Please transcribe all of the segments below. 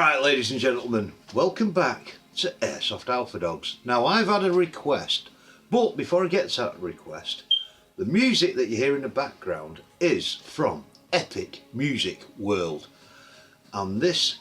Alright, ladies and gentlemen, welcome back to Airsoft Alpha Dogs. Now, I've had a request, but before I get to that request, the music that you hear in the background is from Epic Music World, and this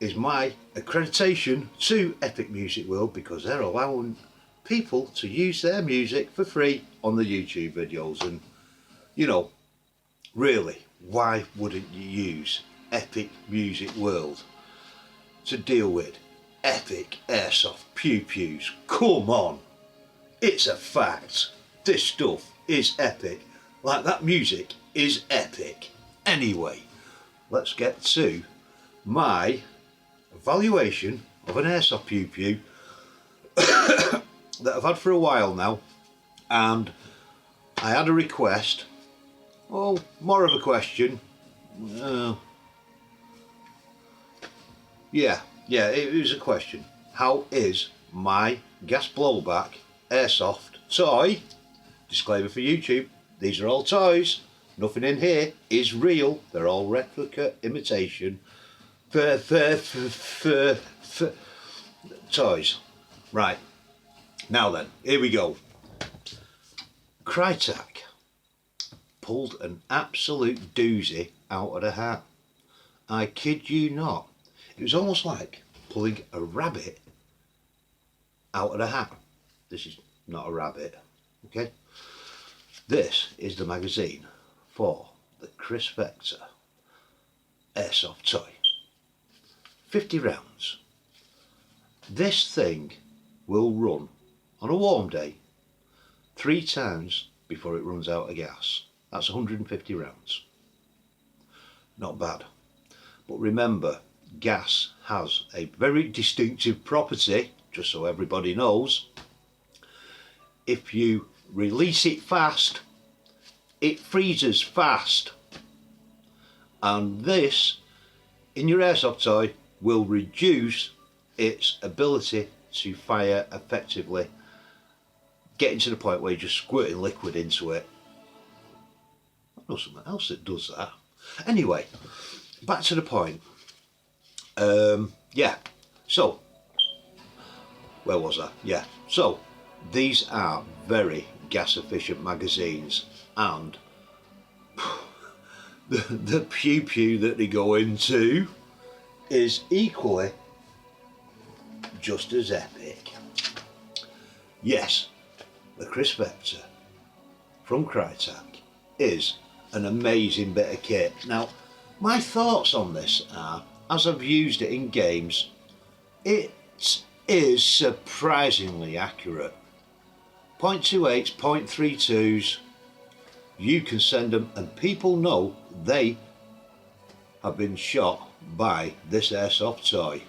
is my accreditation to Epic Music World because they're allowing people to use their music for free on the YouTube videos. And you know, really, why wouldn't you use Epic Music World to deal with epic airsoft pew-pews? Come on, it's a fact. This stuff is epic, like that music is epic. Anyway, let's get to my evaluation of an airsoft pew-pew that I've had for a while now, and I had a request, well, more of a question. Yeah, it was a question. How is my gas blowback airsoft toy? Disclaimer for YouTube, these are all toys. Nothing in here is real. They're all replica, imitation, toys. Right, now then, here we go. Krytac pulled an absolute doozy out of the hat. I kid you not. It was almost like pulling a rabbit out of the hat. This is not a rabbit, okay? This is the magazine for the Kriss Vector airsoft toy. 50 rounds. This thing will run on a warm day 3 times before it runs out of gas. That's 150 rounds. Not bad. But remember, gas has a very distinctive property, just so everybody knows. If you release it fast, it freezes fast. And this, in your airsoft toy, will reduce its ability to fire effectively, getting to the point where you're just squirting liquid into it. I know something else that does that. Anyway, back to the point. Yeah, so where was I? Yeah, so these are very gas efficient magazines, and the pew pew that they go into is equally just as epic. Yes, the Kriss Vector from Krytac is an amazing bit of kit. Now, my thoughts on this are, as I've used it in games, it is surprisingly accurate. 0.28s, 0.32s, you can send them and people know they have been shot by this airsoft toy,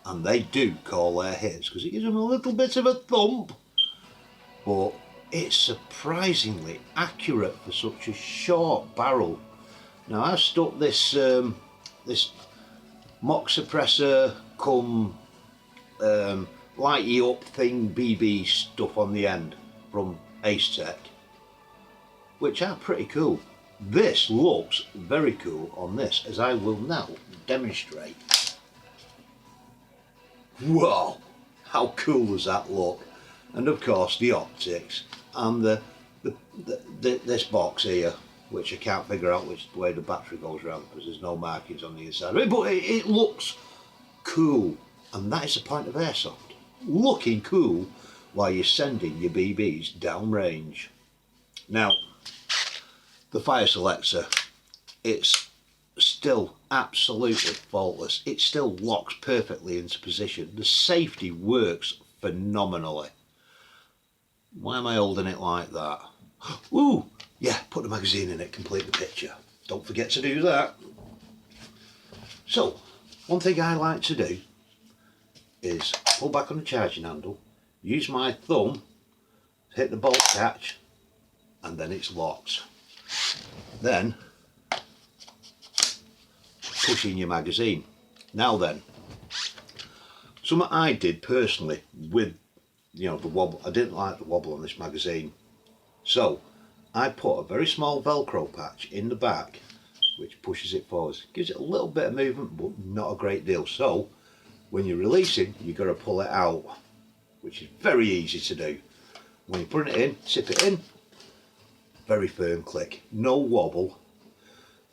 and they do call their hits because it gives them a little bit of a thump, but it's surprisingly accurate for such a short barrel. Now, I've stuck this this mock suppressor come lighty up thing BB stuff on the end from Airsoft, which are pretty cool. This looks very cool on this, as I will now demonstrate. Whoa, how cool does that look? And of course the optics and this box here, which I can't figure out which way the battery goes around because there's no markings on the inside of it, but it looks cool, and that is the point of airsoft, looking cool while you're sending your BBs down range. Now, the fire selector, it's still absolutely faultless. It still locks perfectly into position. The safety works phenomenally. Why am I holding it like that? Ooh, yeah, put the magazine in it, complete the picture. Don't forget to do that. So, one thing I like to do is pull back on the charging handle, use my thumb, hit the bolt catch, and then it's locked. Then push in your magazine. Now then, something I did personally with, you know, the wobble, I didn't like the wobble on this magazine, so I put a very small Velcro patch in the back which pushes it forwards. Gives it a little bit of movement, but not a great deal. So when you're releasing, you've got to pull it out, which is very easy to do. When you put it in, tip it in, very firm click, no wobble.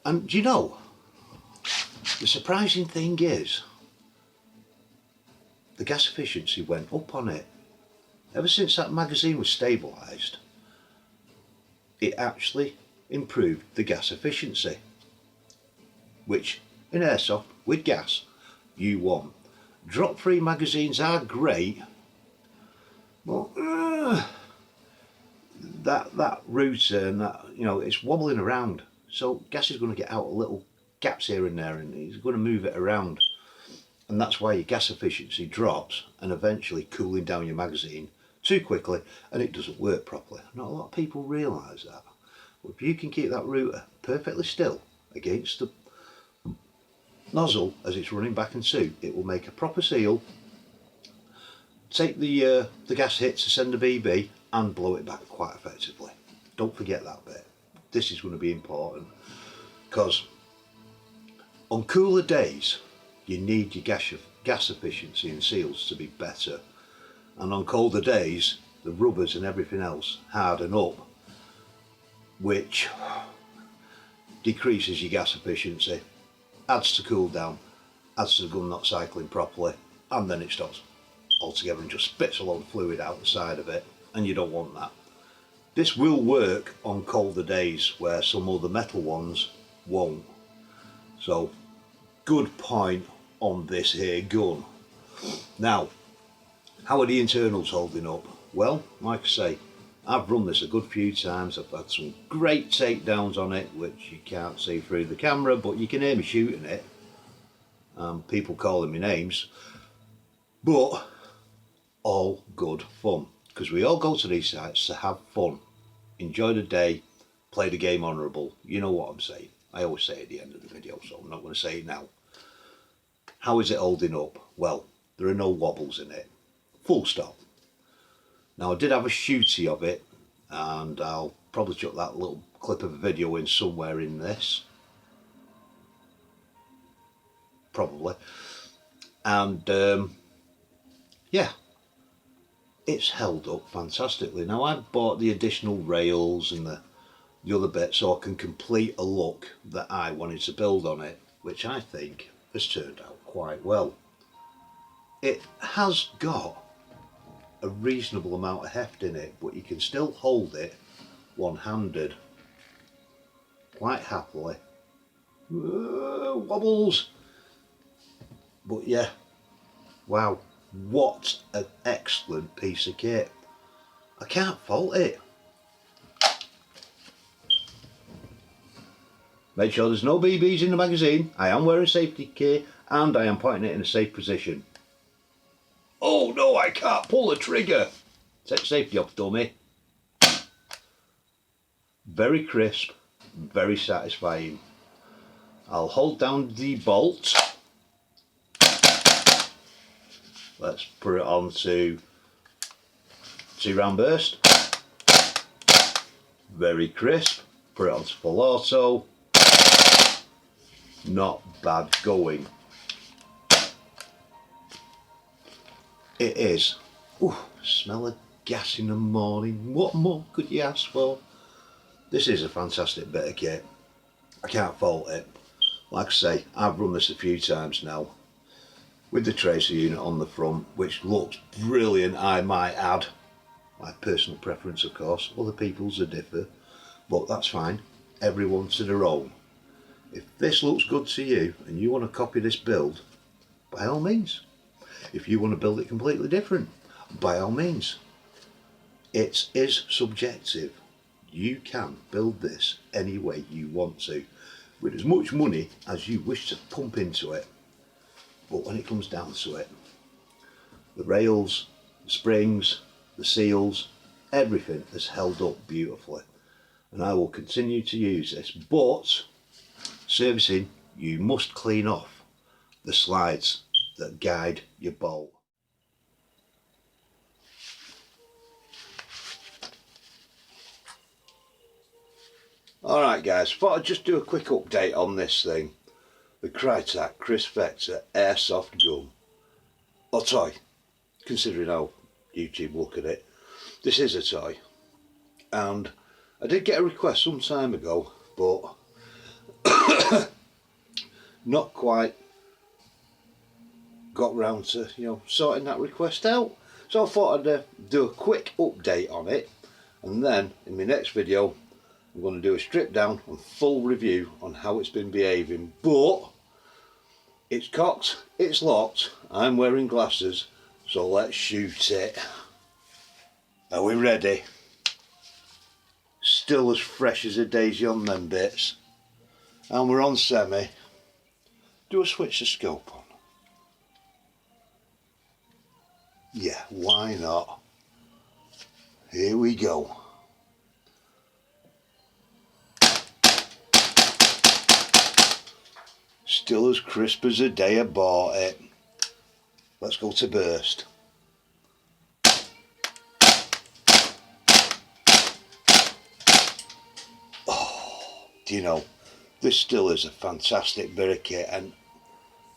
And do you know, the surprising thing is, the gas efficiency went up on it. Ever since that magazine was stabilised, it actually improved the gas efficiency, which in airsoft with gas you want. Drop-free magazines are great, but that router and that, you know, it's wobbling around, so gas is going to get out little gaps here and there, and it's going to move it around, and that's why your gas efficiency drops, and eventually cooling down your magazine too quickly, and it doesn't work properly. Not a lot of people realise that. But if you can keep that router perfectly still against the nozzle as it's running back and to, it will make a proper seal, take the gas hit to send a BB, and blow it back quite effectively. Don't forget that bit. This is going to be important, because on cooler days you need your gas efficiency and seals to be better, and on colder days the rubbers and everything else harden up, which decreases your gas efficiency, adds to cool down, adds to the gun not cycling properly, and then it stops altogether and just spits a load of fluid out the side of it, and you don't want that. This will work on colder days where some other metal ones won't. So good point on this here gun. Now, how are the internals holding up? Well, like I say, I've run this a good few times. I've had some great takedowns on it, which you can't see through the camera, but you can hear me shooting it. People calling me names, but all good fun, because we all go to these sites to have fun, enjoy the day, play the game honourable. You know what I'm saying. I always say it at the end of the video, so I'm not going to say it now. How is it holding up? Well, there are no wobbles in it, full stop. Now, I did have a shooty of it, and I'll probably chuck that little clip of a video in somewhere in this, probably. And yeah, it's held up fantastically. Now, I've bought the additional rails and the other bit so I can complete a look that I wanted to build on it, which I think has turned out quite well. It has got a reasonable amount of heft in it, but you can still hold it one-handed quite happily. Wobbles, but yeah, wow, what an excellent piece of kit. I can't fault it. Make sure there's no BBs in the magazine. I am wearing safety gear, and I am pointing it in a safe position. Oh no, I can't pull the trigger. Take safety off, dummy. Very crisp, very satisfying. I'll hold down the bolt. Let's put it on to 2-round burst. Very crisp. Put it on to full auto. Not bad going. It is. Ooh, smell of gas in the morning. What more could you ask for? This is a fantastic bit of kit. I can't fault it. Like I say, I've run this a few times now with the tracer unit on the front, which looks brilliant, I might add. My personal preference, of course. Other people's are differ, but that's fine. Everyone to their own. If this looks good to you and you want to copy this build, by all means. If you want to build it completely different, by all means. It is subjective. You can build this any way you want to, with as much money as you wish to pump into it. But when it comes down to it, the rails, the springs, the seals, everything has held up beautifully. And I will continue to use this, but servicing, you must clean off the slides that guide your bolt. Alright guys, thought I'd just do a quick update on this thing. The Krytac Kriss Vector Airsoft gun. Or toy, considering how YouTube look at it. This is a toy. And I did get a request some time ago, but not quite got round to, sorting that request out. So I thought I'd do a quick update on it, and then in my next video I'm going to do a strip down and full review on how it's been behaving. But it's cocked, it's locked, I'm wearing glasses, so let's shoot it. Are we ready? Still as fresh as a daisy on them bits. And we're on semi. Do I switch the scope on? Yeah, why not? Here we go. Still as crisp as the day I bought it. Let's go to burst. Oh, do you know, this still is a fantastic bit of kit and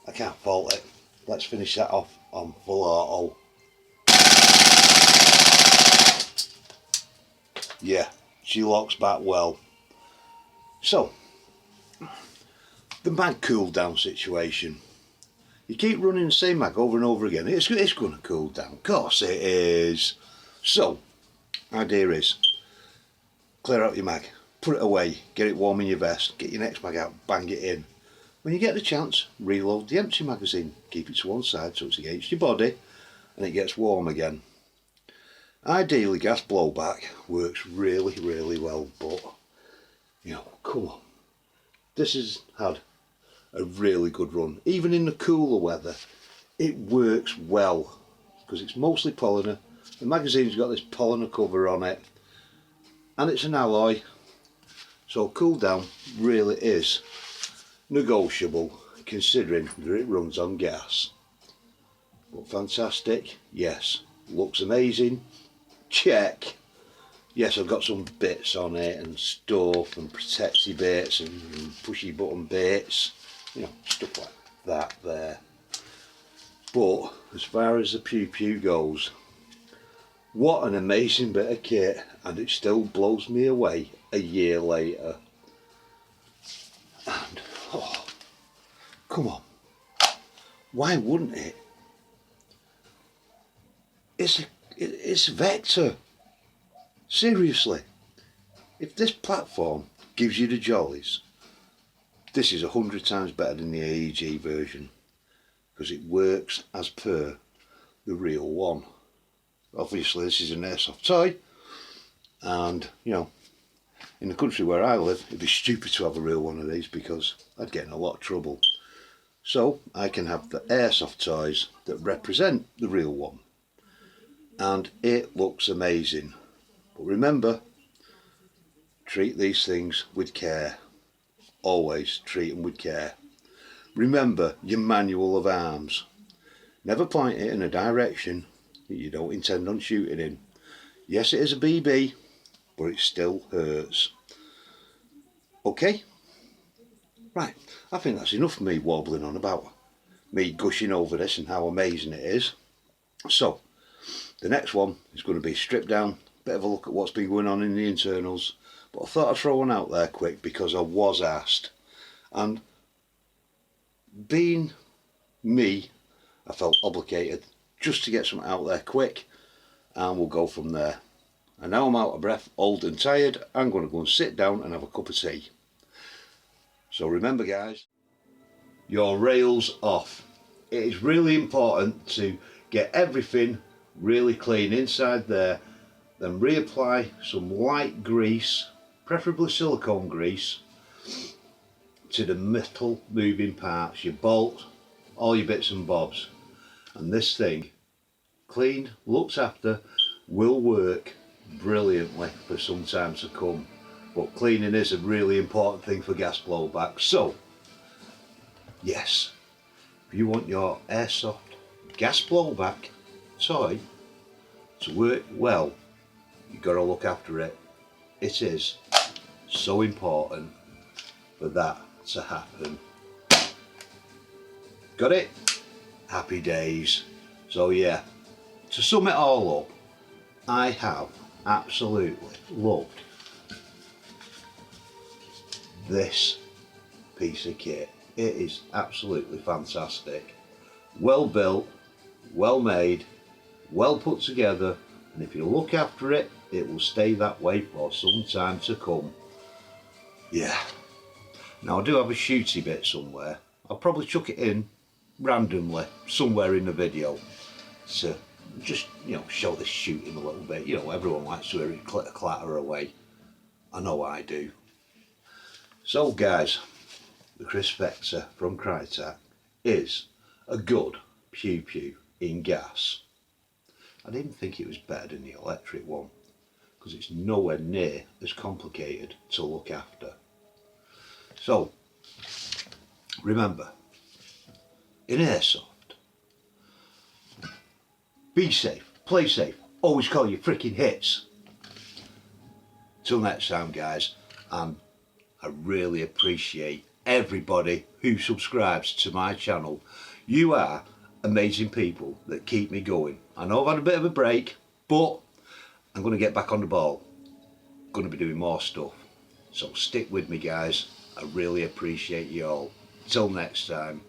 I can't fault it. Let's finish that off on full auto. Yeah, she locks back well. So, the mag cool down situation. You keep running the same mag over and over again, it's going to cool down. Of course it is. So, idea is, clear out your mag, put it away, get it warm in your vest, get your next mag out, bang it in. When you get the chance, reload the empty magazine, keep it to one side so it's against your body and it gets warm again. Ideally gas blowback works really, really well, but come on. This has had a really good run. Even in the cooler weather, it works well because it's mostly polymer. The magazine's got this polymer cover on it and it's an alloy, so cool down really is negotiable considering that it runs on gas. But fantastic, yes. Looks amazing, check. Yes, I've got some bits on it and stuff and protecty bits and pushy button bits, stuff like that there. But as far as the pew pew goes, what an amazing bit of kit, and it still blows me away a year later. And oh, come on, why wouldn't it? It's Vector. Seriously, if this platform gives you the jollies, this is 100 times better than the AEG version because it works as per the real one. Obviously this is an airsoft toy, and in the country where I live it'd be stupid to have a real one of these because I'd get in a lot of trouble. So I can have the airsoft toys that represent the real one, and it looks amazing. But remember, treat these things with care. Always treat them with care. Remember your manual of arms. Never point it in a direction that you don't intend on shooting in. Yes, it is a BB, but it still hurts. Okay? Right, I think that's enough of me wobbling on about me gushing over this and how amazing it is. So, the next one is going to be stripped down, bit of a look at what's been going on in the internals, but I thought I'd throw one out there quick because I was asked, and being me, I felt obligated just to get something out there quick, and we'll go from there. And now I'm out of breath, old and tired, I'm going to go and sit down and have a cup of tea. So remember guys, your rails off. It is really important to get everything really clean inside there, then reapply some light grease, preferably silicone grease, to the metal moving parts, your bolt, all your bits and bobs. And this thing, cleaned, looked after, will work brilliantly for some time to come. But cleaning is a really important thing for gas blowback. So, yes, if you want your airsoft gas blowback toy to work well, you've got to look after it. It is So important for that to happen. Got it? Happy days. So yeah, to sum it all up, I have absolutely loved this piece of kit. It is absolutely fantastic. Well built, well made, well put together, and if you look after it, it will stay that way for some time to come. Yeah. Now I do have a shooty bit somewhere. I'll probably chuck it in randomly somewhere in the video to just, you know, show this shooting a little bit. You know, everyone likes to hear it clatter away. I know I do. So guys, the Kriss Vector from Krytac is a good pew pew in gas. I didn't think it was better than the electric one because it's nowhere near as complicated to look after. So remember, in Airsoft, be safe, play safe, always call your freaking hits. Till next time guys, and I really appreciate everybody who subscribes to my channel. You are amazing people that keep me going. I know I've had a bit of a break, but I'm going to get back on the ball. I'm going to be doing more stuff. So stick with me guys. I really appreciate you all. Till next time.